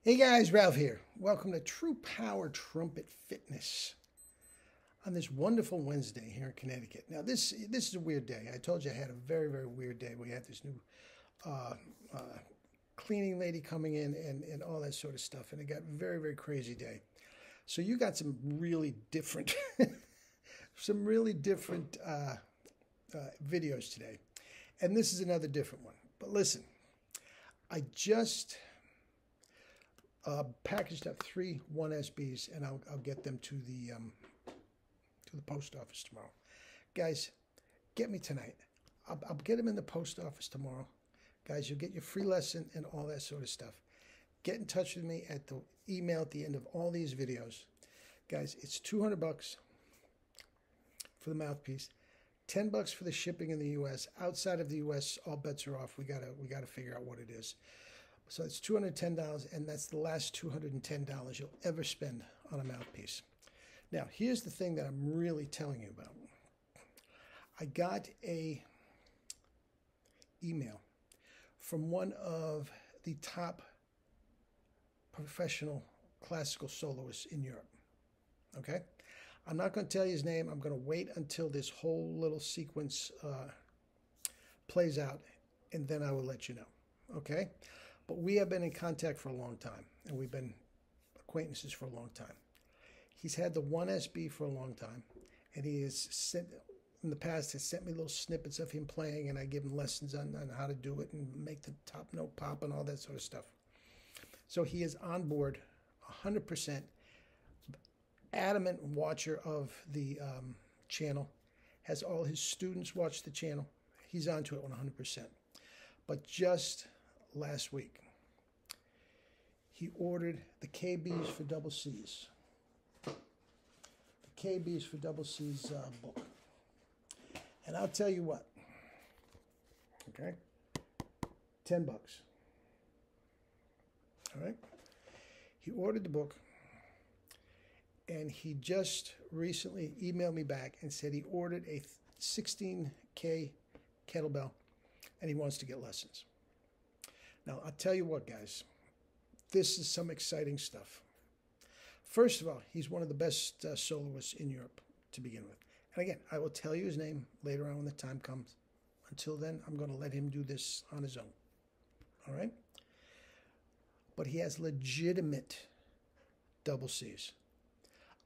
Hey guys, Ralph here. Welcome to True Power Trumpet Fitness on this wonderful Wednesday here in Connecticut. Now this is a weird day. I told you I had a very weird day. We had this new uh, uh, cleaning lady coming in and all that sort of stuff, and it got very crazy day. So you got some really different some really different videos today, and this is another different one. But listen, I just packaged up 3 1SBs, and I'll get them to the post office tomorrow. Guys, get me tonight. I'll get them in the post office tomorrow. Guys, you'll get your free lesson and all that sort of stuff. Get in touch with me at the email at the end of all these videos. Guys, it's $200 for the mouthpiece, $10 for the shipping in the U.S. Outside of the U.S., all bets are off. We gotta figure out what it is. So it's $210, and that's the last $210 you'll ever spend on a mouthpiece. Now, here's the thing that I'm really telling you about. I got a email from one of the top professional classical soloists in Europe. Okay? I'm not going to tell you his name. I'm going to wait until this whole little sequence plays out, and then I will let you know. Okay? But we have been in contact for a long time, and we've been acquaintances for a long time. He's had the 1SB for a long time, and he has sent, in the past, has sent me little snippets of him playing, and I give him lessons on how to do it and make the top note pop and all that sort of stuff. So he is on board 100%, adamant watcher of the channel, has all his students watch the channel. He's onto it 100%. But just last week, he ordered the KBs for double C's. The KBs for double C's book. And I'll tell you what, okay? $10. All right? He ordered the book, and he just recently emailed me back and said he ordered a 16K kettlebell, and he wants to get lessons. Now, I'll tell you what, guys. This is some exciting stuff. First of all, he's one of the best soloists in Europe to begin with. And again, I will tell you his name later on when the time comes. Until then, I'm going to let him do this on his own. All right? But he has legitimate double C's.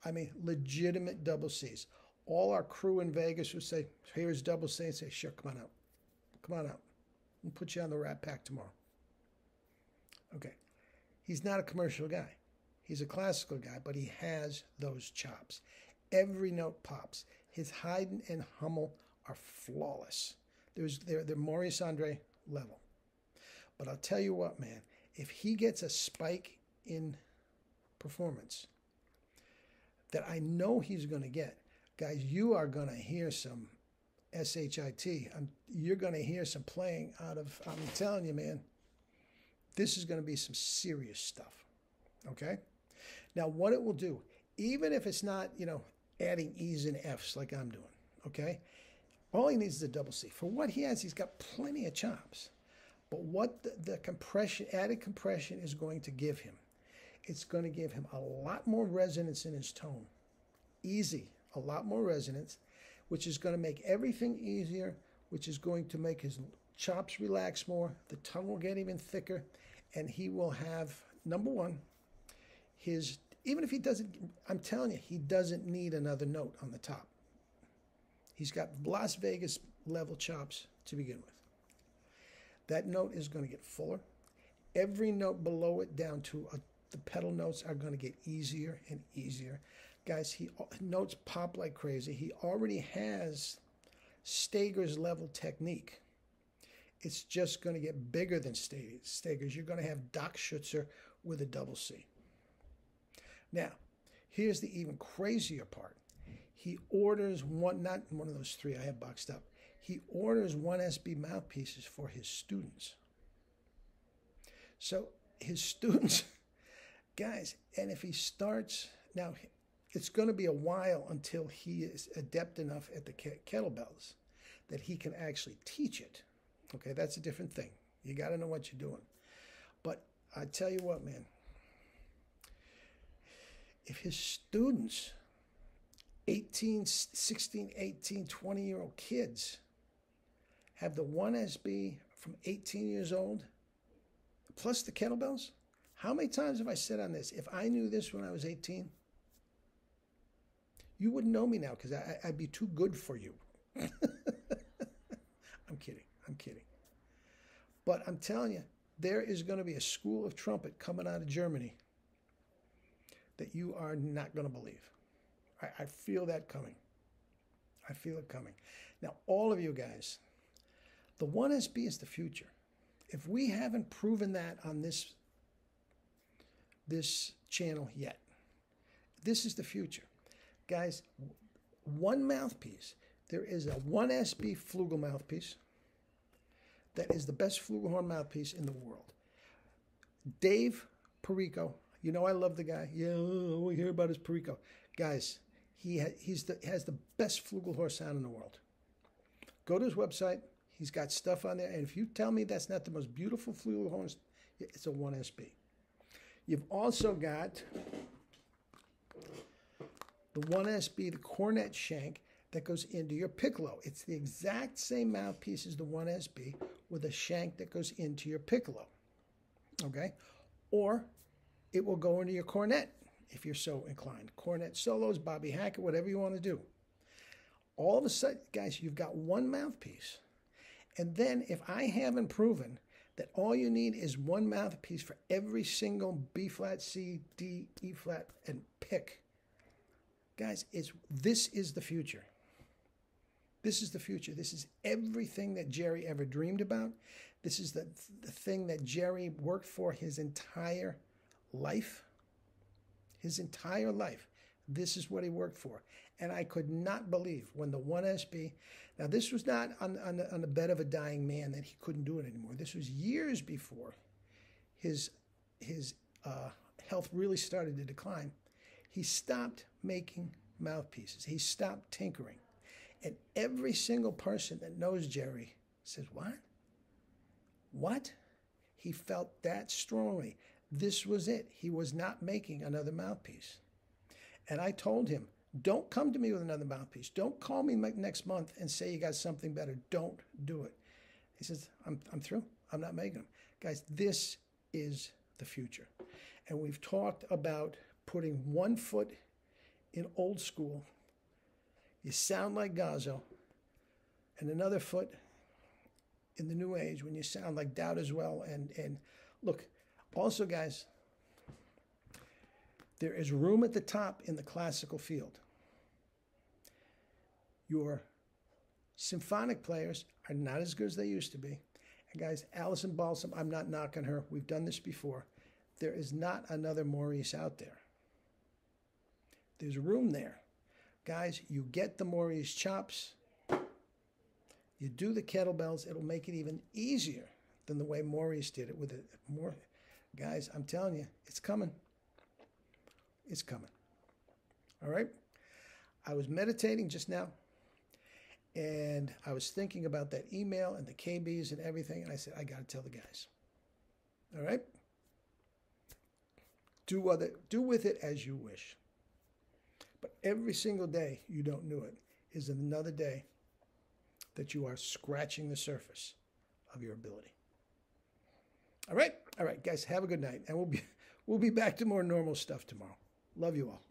I mean, legitimate double C's. All our crew in Vegas would say, here's double C, and say, sure, come on out. Come on out. We'll put you on the Rat Pack tomorrow. Okay. He's not a commercial guy. He's a classical guy, but he has those chops. Every note pops. His Haydn and Hummel are flawless. They're Maurice Andre level. But I'll tell you what, man, if he gets a spike in performance that I know he's going to get, guys, you are going to hear some SHIT. You're going to hear some playing out of, I'm telling you, man, this is going to be some serious stuff, okay? Now, what it will do, even if it's not, adding E's and F's like I'm doing, okay? All he needs is a double C. For what he has, he's got plenty of chops. But what the compression, added compression is going to give him, it's going to give him a lot more resonance in his tone. Easy, a lot more resonance, which is going to make everything easier, which is going to make his chops relax more, the tongue will get even thicker, and he will have, number one, even if he doesn't, I'm telling you, he doesn't need another note on the top. He's got Las Vegas level chops to begin with. That note is going to get fuller. Every note below it down to the pedal notes are going to get easier and easier. Guys, notes pop like crazy. He already has Stager's level technique. It's just going to get bigger than Stager's. You're going to have Doc Schutzer with a double C. Now, here's the even crazier part. He orders not one of those 3 I have boxed up. He orders 1SB mouthpieces for his students. So his students, guys, and if he starts, now it's going to be a while until he is adept enough at the kettlebells that he can actually teach it. Okay, that's a different thing. You got to know what you're doing. But I tell you what, man, if his students, 18, 16, 18, 20-year-old kids, have the 1SB from 18 years old, plus the kettlebells, how many times have I said on this, if I knew this when I was 18, you wouldn't know me now because I'd be too good for you. I'm kidding. I'm kidding. But I'm telling you, there is going to be a school of trumpet coming out of Germany that you are not going to believe. I feel that coming. I feel it coming. Now, all of you guys, the 1SB is the future. If we haven't proven that on this channel yet, this is the future. Guys, one mouthpiece. There is a 1SB Flugel mouthpiece that is the best flugelhorn mouthpiece in the world. Dave Perico, you know I love the guy. Yeah, we hear about his Perico. Guys, he has the best flugelhorn sound in the world. Go to his website. He's got stuff on there. And if you tell me that's not the most beautiful flugelhorn, it's a 1SB. You've also got the 1SB, the cornet shank that goes into your piccolo. It's the exact same mouthpiece as the 1SB with a shank that goes into your piccolo. Okay? Or it will go into your cornet if you're so inclined. Cornet solos, Bobby Hackett, whatever you want to do. All of a sudden, guys, you've got one mouthpiece. And then if I haven't proven that all you need is one mouthpiece for every single B flat, C, D, E flat, and pick, guys, this is the future. This is the future. This is everything that Jerry ever dreamed about. This is the thing that Jerry worked for his entire life. His entire life. This is what he worked for. And I could not believe when the 1SB, now this was not on the bed of a dying man that he couldn't do it anymore. This was years before his health really started to decline. He stopped making mouthpieces. He stopped tinkering. And every single person that knows Jerry says, what? What? He felt that strongly. This was it. He was not making another mouthpiece. And I told him, don't come to me with another mouthpiece. Don't call me next month and say you got something better. Don't do it. He says, I'm through. I'm not making them. Guys, this is the future. And we've talked about putting one foot in old school. You sound like Gazzo. And another foot in the new age when you sound like Dowd as well. And look, also, guys, there is room at the top in the classical field. Your symphonic players are not as good as they used to be. And guys, Alison Balsam, I'm not knocking her. We've done this before. There is not another Maurice out there. There's room there. Guys, you get the Maurice chops. You do the kettlebells. It'll make it even easier than the way Maurice did it with it more. Guys, I'm telling you, it's coming. It's coming. All right? I was meditating just now, and I was thinking about that email and the KBs and everything, and I said, I got to tell the guys. All right? Do with it as you wish. But every single day you don't do it is another day that you are scratching the surface of your ability. All right, guys, have a good night, and we'll be back to more normal stuff tomorrow. Love you all.